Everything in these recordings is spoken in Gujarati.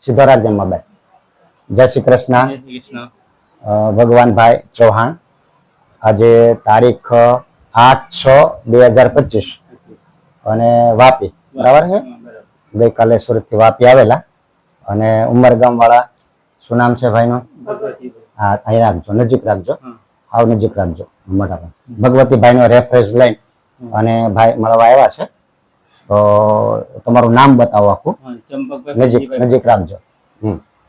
સીધો રાખજે મોબાઈલ. જય શ્રી કૃષ્ણ. ભગવાનભાઈ ચૌહાણ. આજે તારીખ 8/6/2025 અને વાપી, બરાબર છે. ગઈકાલે સુરતથી વાપી આવેલા અને ઉમરગામ વાળા. શું નામ છે ભાઈનું? હા, અહીં રાખજો, નજીક રાખજો, આવ નજીક રાખજો. બરાબર. ભગવતીભાઈનો રેફરન્સ લઈને અને ભાઈ મળવા આવ્યા છે. તો તમારું નામ બતાવો આખું. નજીક રાખજો.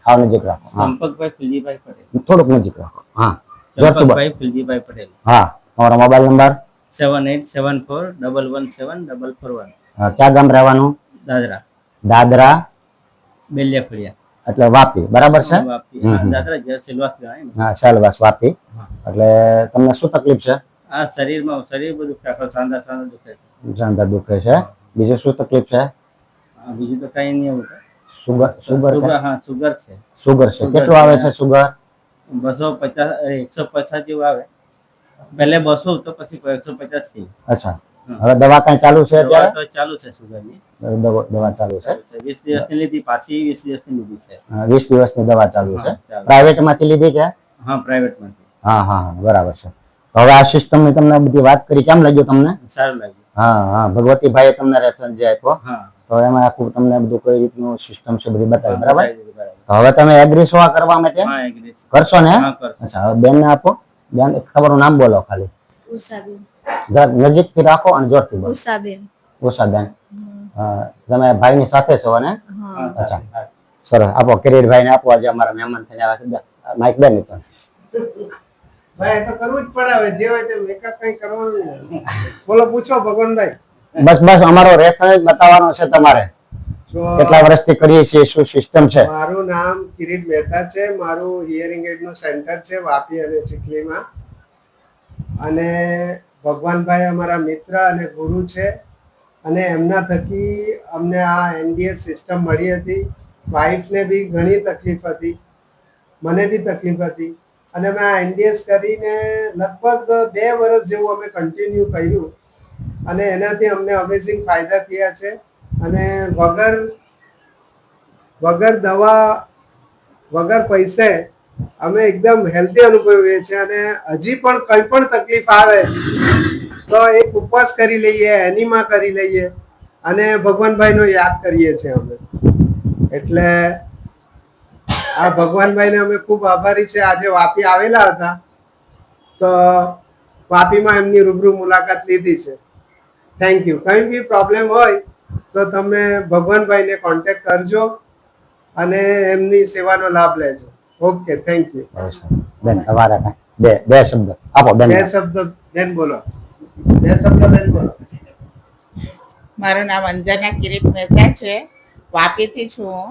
આવ નજીક રાખો. ચંપકભાઈ ફુલજીભાઈ પટેલ. થોડુંક નજીક રાખો. હા, ચંપકભાઈ ફુલજીભાઈ પટેલ. હા, તમારો મોબાઈલ નંબર 7874117441. ક્યાં ગામ રહેવાનું? દાદરા. દાદરા બેલિયા ફળિયા એટલે વાપી, બરાબર છે. દાદરા સેલવાસ ગણાય ને. હા, સેલવાસ વાપી. એટલે તમને શું તકલીફ છે? આ શરીર બધું સાંધા દુખે છે. સાંધા દુખે છે. બીજું શું તકલીફ છે? બીજું તો કઈ નહીં એવું. સુગર. હા, સુગર છે. સુગર છે. કેટલું આવે છે સુગર? 250 150 જેવું આવે. પહેલે 200 તો પછી 150 થઈ. અચ્છા, હવે દવા કઈ ચાલુ છે અત્યારે? તો ચાલુ છે સુગરની. દવા ચાલુ છે. 20 દિવસની લીધી, પાછી 20 દિવસની લીધી છે. 20 દિવસની દવા ચાલુ છે. પ્રાઇવેટ માંથી લીધી કે? હા, પ્રાઇવેટ માંથી. હા, બરાબર છે. હવે આ સિસ્ટમ ની તમને બધી વાત કરી, કેમ લાગ્યું તમને? સારું લાગ્યું. હા, ભગવતીભાઈએ તમને રેફરન્સ જે આપ્યો, હા, તો એમાં આખું તમને બધું કઈ રીતનું સિસ્ટમ છે બધી બતાવી, બરાબર. તો હવે તમે એગ્રી છો આ કરવા માટે? હા, એગ્રી છું. કરશો ને? હા, કરશું. અચ્છા, હવે બેન ને આપો. બેન, તમારું નામ બોલો ખાલી. ઉષાબેન. નજીક થી રાખો અને જોરથી બોલો. ઉષાબેન. ઉષાબેન. તમે ભાઈ ની સાથે છો ને? હા. અચ્છા, સરસ. આપો કિરીટભાઈ ને આપો, આજે અમારા મહેમાન થઈને આવ્યા છે. માઇક બેન ની પણ. ભાઈ તો કરવું જ પડે, હવે જે હોય તે મેકઅપ કઈ કરવાનું. બોલો, પૂછો ભગવાનભાઈ. બસ અમારો રેફરન્સ બતાવવાનો છે તમારે. કેટલા વર્ષથી કરીએ છીએ, શું સિસ્ટમ છે? મારું નામ કિરીટ મહેતા છે. મારું હિયરિંગ એડ નું સેન્ટર છે વાપી અને ચીખલીમાં. અને ભગવાનભાઈ અમારા મિત્ર અને ગુરુ છે. અને એમના થકી અમને આ એનડીએસ સિસ્ટમ મળી હતી. વાઈફને બી ઘણી તકલીફ હતી, મને બી તકલીફ હતી. અને મેં આ એનડીએસ કરીને લગભગ 2 વર્ષ જેવું અમે કન્ટિન્યુ કર્યું. અને એનાથી અમને અમેઝિંગ ફાયદા થયા છે. અને વગર દવા, વગર પૈસે અમે એકદમ હેલ્ધી અનુભવીએ છીએ. અને હજી પણ કંઈ પણ તકલીફ આવે તો એક ઉપવાસ કરી લઈએ, એનીમા કરી લઈએ અને ભગવાનભાઈનો યાદ કરીએ છીએ અમે. એટલે આ ભગવાનભાઈને અમે ખૂબ આભારી છે. આજે વાપી આવેલા હતા તો વાપીમાં એમની રૂબરૂ મુલાકાત લીધી છે. Thank you. કંઈ બી પ્રોબ્લેમ હોય તો તમે ભગવાનભાઈને કોન્ટેક્ટ કરજો અને એમની સેવાનો લાભ લેજો. Okay, thank you. બેન, તમારા બે શબ્દ આપો. બેન, 2 શબ્દ બેન બોલો. 2 શબ્દ બેન બોલો. મારું નામ અંજના કિરીટ મહેતા છે. વાપીથી છું.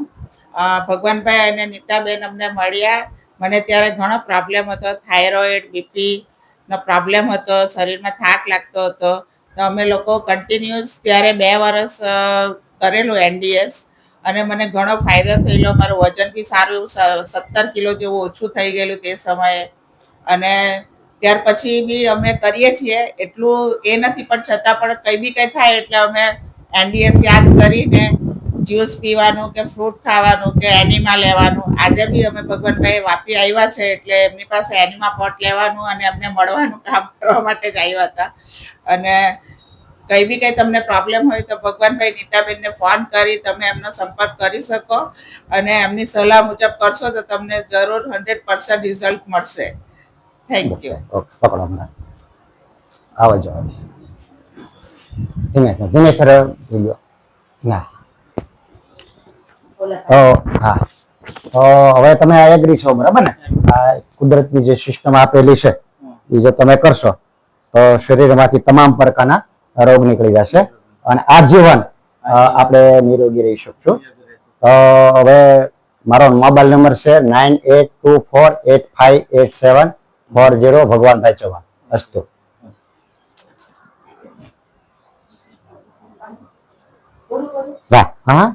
ભગવાનભાઈ અને નીતાબેન અમને મળ્યા. મને ત્યારે ઘણો પ્રોબ્લેમ હતો, થાઇરોઇડ, બીપીનો પ્રોબ્લેમ હતો, શરીરમાં થાક લાગતો હતો. તો અમે લોકો કન્ટિન્યુઅસ ત્યારે 2 વર્ષ કરેલું એનડીએસ અને મને ઘણો ફાયદો થયેલો. મારું વજન બી સારું એવું 17 કિલો જેવું ઓછું થઈ ગયેલું તે સમયે. અને ત્યાર પછી બી અમે કરીએ છીએ. એટલું એ નથી, પણ છતાં પણ કંઈ થાય એટલે અમે એનડીએસ યાદ કરીને જ્યુસ પીવાનું કે ફ્રૂટ ખાવાનું કે એનિમા લેવાનું. આજે બી અમે ભગવાનભાઈ વાપી આવ્યા છે એટલે એમની પાસે એનિમા પોટ લેવાનું અને એમને મળવાનું કામ કરવા માટે જ આવ્યા હતા. અને કંઈ તમને પ્રોબ્લેમ હોય તો ભગવાનભાઈ નીતાબેનને ફોન કરી તમે એમનો સંપર્ક કરી શકો. અને એમની સલાહ મુજબ કરશો તો તમને જરૂર 100% રિઝલ્ટ મળશે. Thank you. પકડો હમણાં. આવો જવા દે. ધીમે ફેર બોલ્યો. ના, હા. તો હવે તમે એગ્રી છો, બરાબર ને? આ કુદરતની જે સિસ્ટમ આપેલી છે એ જો તમે કરશો તો શરીરમાંથી તમામ પ્રકારના રોગ નીકળી જશે અને આજીવન આપણે નિરોગી રહી શકશું. તો હવે મારો મોબાઈલ નંબર છે 9824858740. ભગવાનભાઈ ચૌહાણ. અસ્તુ. હા.